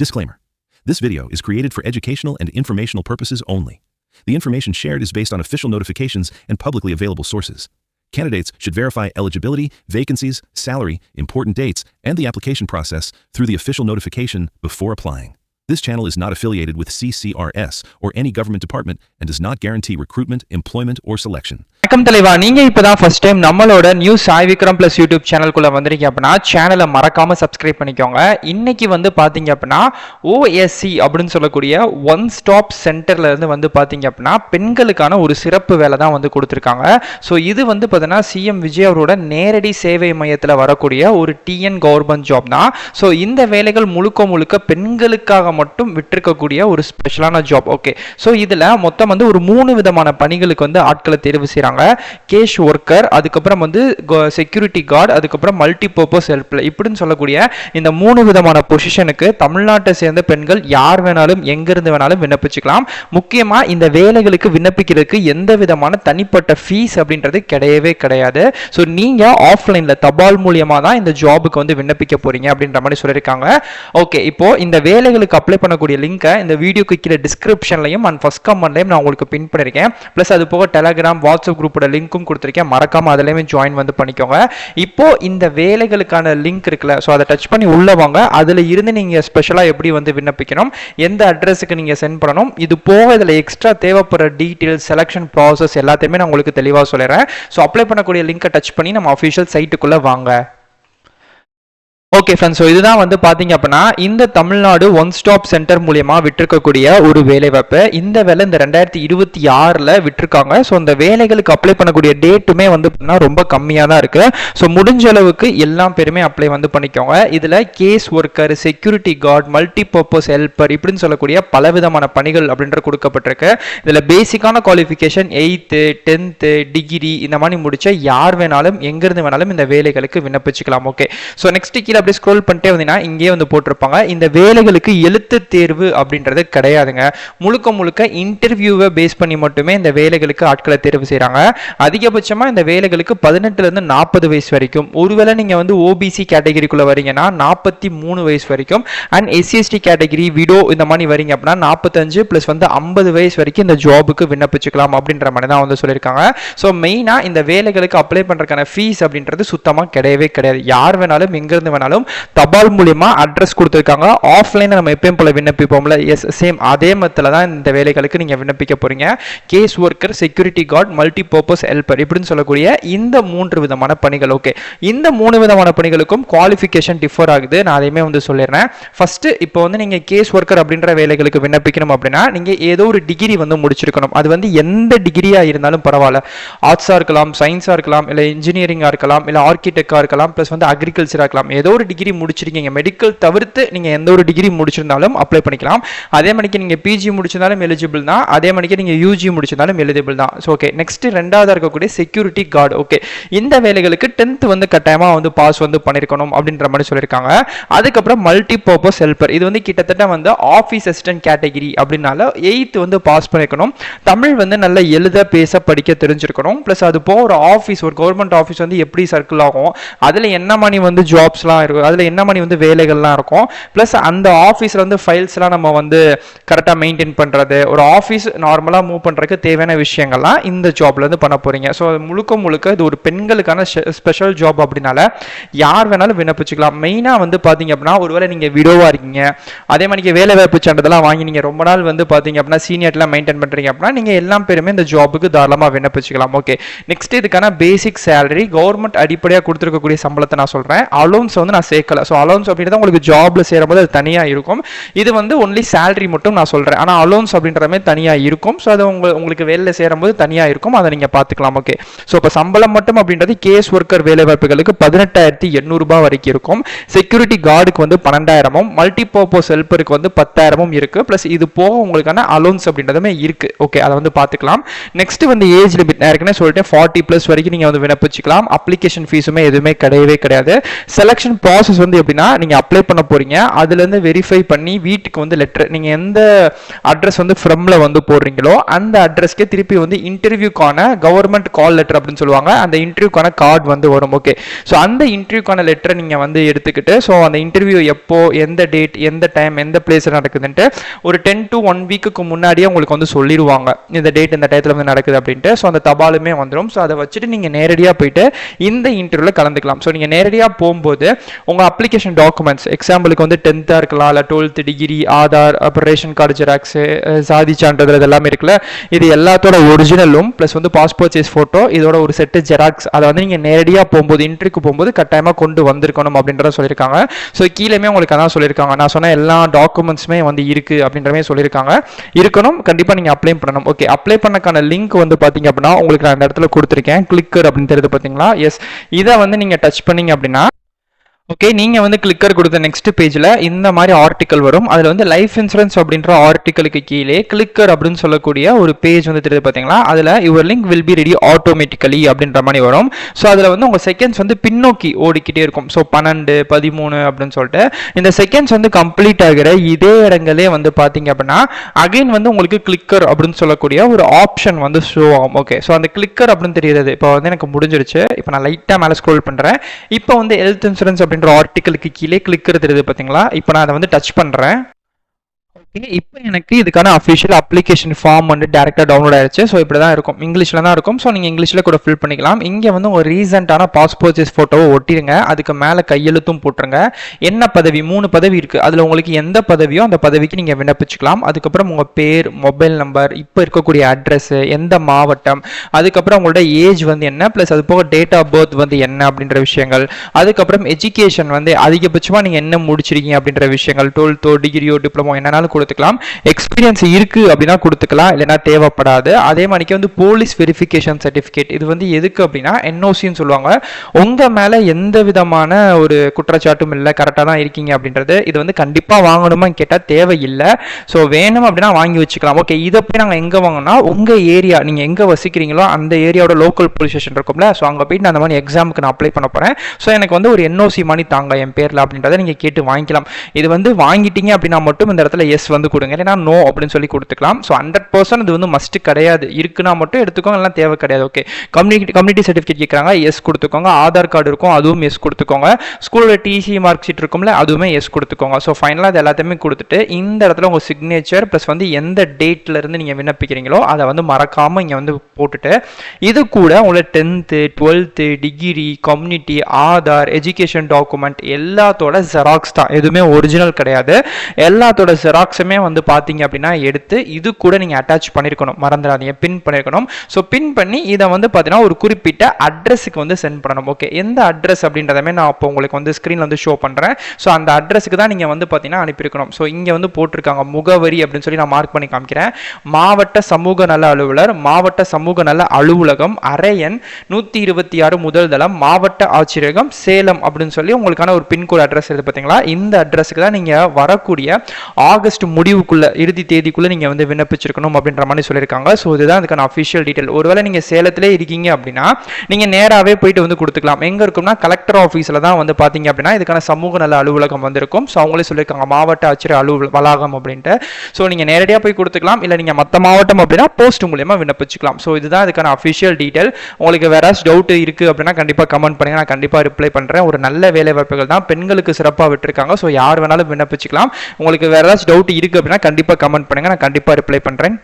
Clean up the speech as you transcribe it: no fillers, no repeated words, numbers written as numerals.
Disclaimer. This video is created for educational and informational purposes only. The information shared is based on official notifications and publicly available sources. Candidates should verify eligibility, vacancies, salary, important dates, and the application process through the official notification before applying. This channel is not affiliated with CCRS or any government department and does not guarantee recruitment, employment, or selection. வணக்கம் தலைவா, நீங்க இப்பதான் first time நம்மளோட news Sai Vikram plus YouTube சேனலுக்குள்ள வந்திருக்கீங்க அப்படின்னா சேனலை மறக்காம சப்ஸ்கிரைப் பண்ணிக்கோங்க. இன்னைக்கு பாத்தீங்க அப்படின்னா OSC அப்படின்னு சொல்லக்கூடிய ஒன் ஸ்டாப் சென்டர்ல இருந்து பாத்தீங்க அப்படின்னா பெண்களுக்கான ஒரு சிறப்பு வேலை தான் கொடுத்துருக்காங்க. ஸோ இது பார்த்தீங்கன்னா சிஎம் விஜய் அவரோட நேரடி சேவை மையத்தில் வரக்கூடிய ஒரு டிஎன் கவர்மெண்ட் ஜாப் தான். ஸோ இந்த வேலைகள் முழுக்க முழுக்க பெண்களுக்காக மட்டும் விட்டிருக்கக்கூடிய ஒரு ஸ்பெஷலான ஜாப். ஓகே, ஸோ இதுல மொத்தம் ஒரு 3 விதமான பணிகளுக்கு ஆட்களை தேர்வு செய்யறாங்க. கேஷ் ஒர்க்கர், அதுக்கப்புறம் செக்யூரிட்டி கார்டு, அதுக்கப்புறம் மல்டி பர்பஸ் ஹெல்ப்ல இப்படின்னு சொல்லக்கூடிய இந்த 3 விதமான பொசிஷனுக்கு தமிழ்நாட்டை சேர்ந்த பெண்கள் யார் வேணாலும் எங்கிருந்து வேணாலும் விண்ணப்பிச்சுக்கலாம். முக்கியமா இந்த வேலைகளுக்கு விண்ணப்பிக்கிறதுக்கு எந்த விதமான தனிப்பட்ட ஃபீஸ் அப்படின்றது கிடையவே கிடையாது. ஸோ நீங்க ஆஃப்லைன்ல தபால் மூலியமா தான் இந்த ஜாபுக்கு விண்ணப்பிக்க போறீங்க அப்படின்ற மாதிரி சொல்லியிருக்காங்க. ஓகே, இப்போ இந்த வேலைகளுக்கு அப்ளை பண்ணக்கூடிய லிங்கை இந்த வீடியோக்கு கீழே டிஸ்கிரிப்ஷன்லையும் அண்ட் ஃபர்ஸ்ட் கமெண்ட்லையும் நான் உங்களுக்கு பின் பண்ணிருக்கேன். பிளஸ் அது போக டெலிகிராம், வாட்ஸ்அப் குரூப்போட லிங்க்கும் கொடுத்துருக்கேன். மறக்காம அதிலையுமே ஜாயின் பண்ணிக்கோங்க. இப்போ இந்த வேலைகளுக்கான லிங்க் இருக்குல்ல, ஸோ அதை டச் பண்ணி உள்ள வாங்க. அதுல இருந்து நீங்க ஸ்பெஷலா எப்படி விண்ணப்பிக்கணும், எந்த அட்ரஸுக்கு நீங்க சென்ட் பண்ணணும், இது போக இதுல எக்ஸ்ட்ரா தேவைப்படுற டீடைல்ஸ், செலக்ஷன் ப்ராசஸ் எல்லாத்தையுமே நான் உங்களுக்கு தெளிவாக சொல்லிடுறேன். ஸோ அப்ளை பண்ணக்கூடிய லிங்கை டச் பண்ணி நம்ம அஃபிஷியல் சைட்டுக்குள்ள வாங்க. ஓகே ஃப்ரெண்ட்ஸ், ஸோ இதுதான் பார்த்தீங்க அப்படின்னா இந்த தமிழ்நாடு ஒன் ஸ்டாப் சென்டர் மூலியமா விட்டிருக்கக்கூடிய ஒரு வேலைவாய்ப்பு. இந்த வேலை இந்த 2026 விட்டிருக்காங்க. ஸோ இந்த வேலைகளுக்கு அப்ளை பண்ணக்கூடிய டேட்டுமே ரொம்ப கம்மியாக தான் இருக்கு. ஸோ முடிஞ்ச அளவுக்கு எல்லா பேருமே அப்ளை பண்ணிக்கோங்க. இதுல case worker, security guard, multi purpose helper இப்படின்னு சொல்லக்கூடிய பலவிதமான பணிகள் அப்படின்ற கொடுக்கப்பட்டிருக்கு. இதுல பேசிக்கான குவாலிஃபிகேஷன் 8th 10th டிகிரி இந்த மாதிரி முடிச்ச யார் வேணாலும் எங்கிருந்து வேணாலும் இந்த வேலைகளுக்கு விண்ணப்பிச்சுக்கலாம். ஓகே, ஸோ நெக்ஸ்ட் கீழே அப்படியே ஸ்க்ரோல் பண்ணிட்டே வந்தீங்கன்னா இங்கே போட்டிருப்பாங்க, இந்த வேலைகளுக்கு எழுத்து தேர்வு அப்படின்றது கிடையாதுங்க. முழுக்க முழுக்க இன்டர்வியூவை பேஸ் பண்ணி மட்டுமே இந்த வேலைகளுக்கு ஆட்களை தேர்வு செய்யறாங்க. அதிகபட்சமா இந்த வேலைகளுக்கு 18 இருந்து 40 வயசு வரைக்கும், ஒருவேளை நீங்க ஓபிசி கேட்டகரிக்குள்ள வரீங்கன்னா 43 வயசு வரைக்கும், அண்ட் SC/ST கேட்டகரி, விடோ இந்த மாதிரி வரீங்க அப்படின்னா 45 பிளஸ் 50 வயசு வரைக்கும் இந்த ஜாபுக்கு விண்ணப்பிச்சுக்கலாம் அப்படின்ற மாதிரி தான் சொல்லியிருக்காங்க. ஸோ மெயினா இந்த வேலைகளுக்கு அப்ளை பண்றதுக்கான ஃபீஸ் அப்படின்றது சுத்தமா கிடையவே கிடையாது. யார் வேணாலும் எங்கிருந்து வேணாலும் தபால் மூலியமா அட்ரஸ் கொடுத்திருக்காங்க. ஆஃப்லைன்ல நம்ம எப்பயும் போல விண்ணப்பிப்போம்ல, எஸ் சேம் அதே மெத்தட்ல தான் இந்த வேலைகளுக்கு நீங்க விண்ணப்பிக்க போறீங்க. Case worker, security guard, multi purpose helper இப்படின்னு சொல்லக்கூடிய இந்த 3 விதமான பணிகள். ஓகே, இந்த 3 விதமான பணிகளுக்கும் குவாலிஃபிகேஷன் டிஃபர் ஆகுது. நான் அதையுமே சொல்லிடுறேன். ஃபர்ஸ்ட் இப்போ நீங்க கேஸ் ஒர்க்கர் அப்படின்ற வேலைகளுக்கு விண்ணப்பிக்கணும் அப்படின்னா நீங்க ஏதோ ஒரு டிகிரி முடிச்சிருக்கணும். அது எந்த டிகிரியா இருந்தாலும் பரவாயில்ல, ஆர்ட்ஸா இருக்கலாம், சயின்ஸா இருக்கலாம், இல்ல இன்ஜினியரிங்கா இருக்கலாம், இல்ல ஆர்கிடெக்டா இருக்கலாம், பிளஸ் அக்ரிகல்ச்சரா இருக்கலாம். ஏதோ ஒரு டிகிரி முடிச்சிருக்கீங்க, மெடிக்கல் தவிர்த்து நீங்க எந்த ஒரு டிகிரி முடிச்சிருந்தாலும் அப்ளை பண்ணிக்கலாம். அதே மணிக்கு நீங்க பிஜி முடிச்சிருந்தாலும் எலிஜிபிள் தான், அதே மணிக்கு நீங்க யூஜி முடிச்சிருந்தாலும் எலிஜிபிள் தான். ஓகே, நெக்ஸ்ட் ரெண்டாவதா இருக்கக்கூடிய செக்யூரிட்டி கார்டு. ஓகே, இந்த வேலைகளுக்கு 10th கட்டாயமா பாஸ் பண்ணிருக்கணும் அப்படின்ற மாதிரி சொல்லியிருக்காங்க. அதுக்கப்புறம் மல்டி பர்பஸ் ஹெல்ப்பர், இது கிட்டத்தட்ட ஆஃபீஸ் அசிஸ்டன்ட் கேட்டகரி அப்படின்னால 8th பாஸ் பண்ணிருக்கணும். தமிழ் நல்லா எழுத பேச படிக்க தெரிஞ்சிருக்கணும். பிளஸ் அது போக ஒரு ஆஃபீஸ், ஒரு கவர்மெண்ட் ஆஃபீஸ் எப்படி சர்க்கிள் ஆகும், அதுல என்ன மணி ஜாப்ஸ்லாம் இருக்கும், அதுல என்ன மணி வேலைகள்லாம் இருக்கும், பிளஸ் அந்த ஆஃபீஸ்ல ஃபைல்ஸ்லாம் நம்ம கரெக்டாக மெயின்டைன் பண்றது, ஒரு ஆஃபீஸ் நார்மலா மூவ் பண்றதுக்கு தேவையான விஷயங்கள்லாம் இந்த ஜாப்ல பண்ண போறீங்க. ஸோ முழுக்க முழுக்க இது ஒரு பெண்களுக்கான ஸ்பெஷல் ஜாப் அப்படின்னால யார் வேணாலும் விண்ணப்பிச்சுக்கலாம். மெயினா பாத்தீங்க அப்படின்னா ஒருவேளை நீங்க விடோவா இருக்கீங்க, அதே மாதிரி வேலை வாய்ப்பு சான்றிதழ்லாம் வாங்கி நீங்க ரொம்ப நாள் பாத்தீங்க அப்படின்னா சீனியர்லாம் மெயின்டைன் பண்றீங்க அப்படின்னா நீங்க எல்லா பேருமே இந்த ஜாபுக்கு தாராளமா விண்ணப்பிச்சுக்கலாம். ஓகே, நெக்ஸ்ட் இதுக்கான பேசிக் சேலரி கவர்மெண்ட் அடிப்படையாக கொடுத்துருக்கக்கூடிய சம்பளத்தை நான் சொல்றேன். அலோன்ஸ் நான் சேர்க்கல. ஸோ அலோன்ஸ் அப்படின்றது உங்களுக்கு ஜாப்ல சேரும்போது அது தனியாக இருக்கும். இது ஒன்லி சேலரி மட்டும் நான் சொல்றேன். ஆனால் அலோன்ஸ் அப்படின்றமே தனியாக இருக்கும். ஸோ அது உங்களுக்கு வேலையில் சேரும்போது தனியாக இருக்கும், அதை நீங்க பார்த்துக்கலாம். ஓகே, ஸோ இப்போ சம்பளம் மட்டும் அப்படின்றது கேஸ் ஒர்க்கர் வேலை வாய்ப்புகளுக்கு 18,800 வரைக்கும் இருக்கும். செக்யூரிட்டி கார்டுக்கு 12,000, மல்டி பர்பஸ் ஹெல்ப்பருக்கு 10,000 இருக்கு. பிளஸ் இது போக உங்களுக்கான அலோன்ஸ் அப்படின்றதுமே இருக்கு. ஓகே, அதை பார்த்துக்கலாம். நெக்ஸ்ட் ஏஜ் லிமிட் நான் ஏற்கனவே சொல்லிட்டேன், 40+ வரைக்கும் நீங்க விண்ணப்பிச்சுக்கலாம். அப்ளிகேஷன் ஃபீஸுமே எதுவுமே கிடையவே கிடையாது. செலக்ஷன் ப்ராசஸ் வந்து எப்படின்னா, நீங்க அப்ளை பண்ண போறீங்க, அதுல இருந்து வெரிஃபை பண்ணி வீட்டுக்கு வந்து லெட்டர், நீங்க எந்த அட்ரஸ் வந்து ஃப்ரம்ல வந்து போடுறீங்களோ அந்த அட்ரஸ்க்கே திருப்பி வந்து இன்டர்வியூக்கான கவர்மெண்ட் கால் லெட்டர் அப்படின்னு சொல்லுவாங்க, அந்த இன்டர்வியூக்கான கார்டு வந்து வரும். ஓகே, ஸோ அந்த இன்டர்வியூக்கான லெட்டரை நீங்க வந்து எடுத்துக்கிட்டு, ஸோ அந்த இன்டர்வியூ எப்போ, எந்த டேட், எந்த டைம், எந்த பிளேஸ் நடக்குதுன்ட்டு ஒரு 10 to 1 வீக்குக்கு முன்னாடியே உங்களுக்கு வந்து சொல்லிடுவாங்க, இந்த டேட் இந்த டயத்தில் வந்து நடக்குது அப்படின்ட்டு. ஸோ அந்த தபாலுமே வந்துடும். ஸோ அதை வச்சுட்டு நீங்கள் நேரடியாக போயிட்டு இந்த இன்டர்வியூவில் கலந்துக்கலாம். ஸோ நீங்கள் நேரடியாக போகும்போது உங்கள் அப்ளிகேஷன் டாக்குமெண்ட்ஸ், எக்ஸாம்பிளுக்கு வந்து 10th இருக்கலாம், இல்லை 12th டிகிரி, ஆதார், அப்புறம் ரேஷன் கார்டு ஜெராக்ஸு, சாதி சான்றிதழ் இதெல்லாமே இருக்குல்ல, இது எல்லாத்தோட ஒரிஜினலும் ப்ளஸ் வந்து பாஸ்போர்ட் சைஸ் ஃபோட்டோ, இதோட ஒரு செட்டு ஜெராக்ஸ், அதை வந்து நீங்கள் நேரடியாக போகும்போது இன்டர்வியூக்கு போகும்போது கட்டாயமாக கொண்டு வந்திருக்கணும் அப்படின்றத சொல்லியிருக்காங்க. ஸோ கீழேயுமே உங்களுக்கு அதான் சொல்லியிருக்காங்க, நான் சொன்ன எல்லா டாக்குமெண்ட்ஸுமே வந்து இருக்குது அப்படின்ற மாதிரி சொல்லியிருக்காங்க. இருக்கணும், கண்டிப்பாக நீங்கள் அப்ளை பண்ணணும். ஓகே, அப்ளை பண்ணக்கான லிங்க் வந்து பார்த்தீங்க அப்படின்னா உங்களுக்கு நான் இந்த இடத்துல கொடுத்துருக்கேன், கிளிக்கர் அப்படின்னு தெரியுது பார்த்தீங்களா? எஸ், இதை வந்து நீங்கள் டச் பண்ணீங்க அப்படின்னா ஓகே, நீங்கள் வந்து கிளிக்கர் கொடுத்த நெக்ஸ்ட் பேஜில் இந்த மாதிரி ஆர்டிக்கல் வரும். அதில் வந்து லைஃப் இன்சூரன்ஸ் அப்படின்ற ஆர்டிக்கலுக்கு கீழே கிளிக்கர் அப்படின்னு சொல்லக்கூடிய ஒரு பேஜ் வந்து தெரியுது பார்த்தீங்களா? அதில் your link will be ready automatically அப்படின்ற மாதிரி வரும். ஸோ அதில் வந்து உங்கள் செகண்ட்ஸ் வந்து பின்னோக்கி ஓடிக்கிட்டே இருக்கும். ஸோ 12, 13 அப்படின்னு சொல்லிட்டு இந்த செகண்ட்ஸ் வந்து கம்ப்ளீட் ஆகிற இதே இடங்களே வந்து பார்த்தீங்க அப்படின்னா அகைன் வந்து உங்களுக்கு கிளிக்கர் அப்படின்னு சொல்லக்கூடிய ஒரு ஆப்ஷன் வந்து ஷோ ஆகும். ஓகே, ஸோ அந்த கிளிக்கர் அப்படின்னு தெரியுது. இப்போ வந்து எனக்கு முடிஞ்சிருச்சு. இப்போ நான் லைட்டாக மேலே ஸ்க்ரோல் பண்ணுறேன். இப்போ வந்து ஹெல்த் இன்சூரன்ஸ் அப்படின்ற ஆர்டிக்கலுக்கு கீழே கிளிக்கர் தெரியுது பார்த்தீங்களா? இப்போ நான் அதை வந்து டச் பண்ணுறேன். இப்போ எனக்கு இதுக்கான அஃபிஷியல் அப்ளிகேஷன் ஃபார்ம் வந்து டேரெக்டாக டவுன்லோட் ஆயிடுச்சு. ஸோ இப்படி தான் இருக்கும், இங்கிலீஷில் தான் இருக்கும். ஸோ நீங்கள் இங்கிலீஷில் கூட ஃபில் பண்ணிக்கலாம். இங்கே வந்து ஒரு ரீசெண்டான பாஸ்போர்ட் சைஸ் ஃபோட்டோவை ஒட்டிடுங்க, அதுக்கு மேலே கையெழுத்தும் போட்டுருங்க. என்ன பதவி, 3 பதவி இருக்குது, அதில் உங்களுக்கு எந்த பதவியோ அந்த பதவிக்கு நீங்கள் விண்ணப்பிச்சுக்கலாம். அதுக்கப்புறம் உங்கள் பேர், மொபைல் நம்பர், இப்போ இருக்கக்கூடிய அட்ரஸ்ஸு, எந்த மாவட்டம், அதுக்கப்புறம் உங்களோட ஏஜ் வந்து என்ன, ப்ளஸ் அது போக டேட் ஆஃப் பர்த் வந்து என்ன அப்படின்ற விஷயங்கள், அதுக்கப்புறம் எஜுகேஷன் வந்து அதிகபட்சமாக நீங்கள் என்ன முடிச்சிருக்கீங்க அப்படின்ற விஷயங்கள், 12th டிகிரியோ டிப்ளமோ என்னன்னாலும் கொடுத்துக்கலாம். எக்ஸ்பீரியன்ஸ் இருக்கு அப்படின்னா கொடுத்துக்கலாம், இல்லைன்னா தேவைப்படாது. அதே மாதிரிக்கு வந்து போலீஸ் வெரிஃபிகேஷன் சர்டிஃபிகேட், இது வந்து எதுக்கு அப்படின்னா என்ஓசின்னு சொல்லுவாங்க. உங்க மேல எந்த விதமான ஒரு குற்றச்சாட்டும் இல்லை, கரெக்டாக தான் இருக்கீங்க அப்படின்றது. இது வந்து கண்டிப்பா வாங்கணுமா கேட்டால் தேவையில்லை. ஸோ வேணும் அப்படின்னா வாங்கி வச்சுக்கலாம். ஓகே, இதை போய் நாங்கள் எங்கே வாங்கினா உங்க ஏரியா, நீங்க எங்க வசிக்கிறீங்களோ அந்த ஏரியாவோட லோக்கல் போலீஸ் ஸ்டேஷன் இருக்கும்ல, ஸோ அங்கே போயிட்டு நான் அந்த மாதிரி எக்ஸாமுக்கு நான் அப்ளை பண்ண போறேன். ஸோ எனக்கு வந்து ஒரு என்ஓசி மணி தாங்க என் பேர்ல அப்படின்றத நீங்க கேட்டு வாங்கிக்கலாம். இது வந்து வாங்கிட்டீங்க அப்படின்னா மட்டும் இந்த இடத்துல எஸ் வந்து கொடுங்க, இல்லைனா நோ அப்படின்னு சொல்லி கொடுத்துக்கலாம். ஸோ 100% இது வந்து மஸ்ட் கிடையாது, இருக்குன்னா மட்டும் எடுத்துக்கோங்க, எல்லாம் தேவை கிடையாது. ஓகே, கம்யூனிட்டி சர்டிஃபிகேட் கேட்குறாங்க, எஸ் கொடுத்துக்கோங்க. ஆதார் கார்டு இருக்கும், அதுவும் எஸ் கொடுத்துக்கோங்க. ஸ்கூலோட டிசி மார்க் ஷீட் இருக்கும்ல, அதுவுமே எஸ் கொடுத்துக்கோங்க. ஸோ ஃபைனலாக அது எல்லாத்தையுமே கொடுத்துட்டு இந்த இடத்துல உங்கள் சிக்னேச்சர் ப்ளஸ் வந்து எந்த டேட்ல இருந்து நீங்கள் விண்ணப்பிக்கிறீங்களோ அதை வந்து மறக்காமல் இங்கே வந்து போட்டுட்டு இது கூட உங்களோட 10th, 12th degree, community, Aadhaar, education document எல்லாத்தோட ஜெராக்ஸ் தான், எதுவுமே ஒரிஜினல் கிடையாது. எல்லாத்தோட ஜெராக்ஸுமே வந்து பார்த்தீங்க அப்படின்னா எடுத்து இது கூட நீங்கள் அட்டாச் பண்ணியிருக்கணும், மறந்துடாதீங்க, பின் பண்ணியிருக்கணும். ஸோ பின் பண்ணி இதை வந்து பார்த்தீங்கன்னா ஒரு குறிப்பிட்ட அட்ரஸுக்கு வந்து சென்ட் பண்ணணும். ஓகே, எந்த அட்ரஸ் அப்படின்றதமே நான் இப்போ உங்களுக்கு வந்து ஸ்க்ரீனில் வந்து ஷோ பண்ணுறேன். ஸோ அந்த அட்ரஸுக்கு தான் நீங்கள் வந்து பார்த்தீங்கன்னா அனுப்பியிருக்கணும். ஸோ இங்கே வந்து போட்டிருக்காங்க முகவரி அப்படின்னு சொல்லி நான் மார்க் பண்ணி காமிக்கிறேன். மாவட்ட சமூக நல அலுவலர், மாவட்ட சமூக நல அலுவலகம், அரையன் 126 முதல் தளம், மாவட்ட ஆட்சியரகம், சேலம் அப்படின்னு சொல்லி உங்களுக்கான ஒரு பின்கோடு அட்ரஸ் இருக்குது பார்த்தீங்களா? இந்த அட்ரஸுக்கு தான் நீங்கள் வரக்கூடிய ஆகஸ்ட் முடிவுக்குள்ள, இறுதி தேதிக்குள்ள நீங்க வந்து விண்ணப்பிச்சிருக்கணும் அப்படின்ற மாதிரி சொல்லியிருக்காங்க. ஸோ இதுதான் அதுக்கான அஃபிஷியல் டீடைல். ஒருவேளை நீங்க சேலத்திலே இருக்கீங்க அப்படின்னா நீங்க நேராவே போயிட்டு வந்து கொடுத்துக்கலாம். எங்க இருக்கும்னா கலெக்டர் ஆஃபீஸ்ல தான் வந்து பாத்தீங்க அப்படின்னா இதுக்கான சமூக நல அலுவலகம் வந்திருக்கும். ஸோ அவங்களே சொல்லியிருக்காங்க மாவட்ட ஆட்சியர் வளாகம் அப்படின்ட்டு. ஸோ நீங்க நேரடியாக போய் கொடுத்துக்கலாம், இல்லை நீங்க மற்ற மாவட்டம் அப்படின்னா போஸ்ட் மூலியமா விண்ணப்பிச்சுக்கலாம். ஸோ இதுதான் இதுக்கான அஃபிஷியல் டீடைல். உங்களுக்கு வேற டவுட் இருக்கு அப்படின்னா கண்டிப்பா கமெண்ட் பண்ணுங்க, நான் கண்டிப்பா ரிப்ளை பண்றேன். ஒரு நல்ல வேலை வாய்ப்புகள் தான், பெண்களுக்கு சிறப்பாக விட்டுருக்காங்க. ஸோ யார் வேணாலும் விண்ணப்பிச்சுக்கலாம். உங்களுக்கு வேற ஏதாச்சும் டவுட் இருக்கு அப்படின்னா கண்டிப்பா கமெண்ட் பண்ணுங்க, நான் கண்டிப்பா ரிப்ளை பண்றேன்.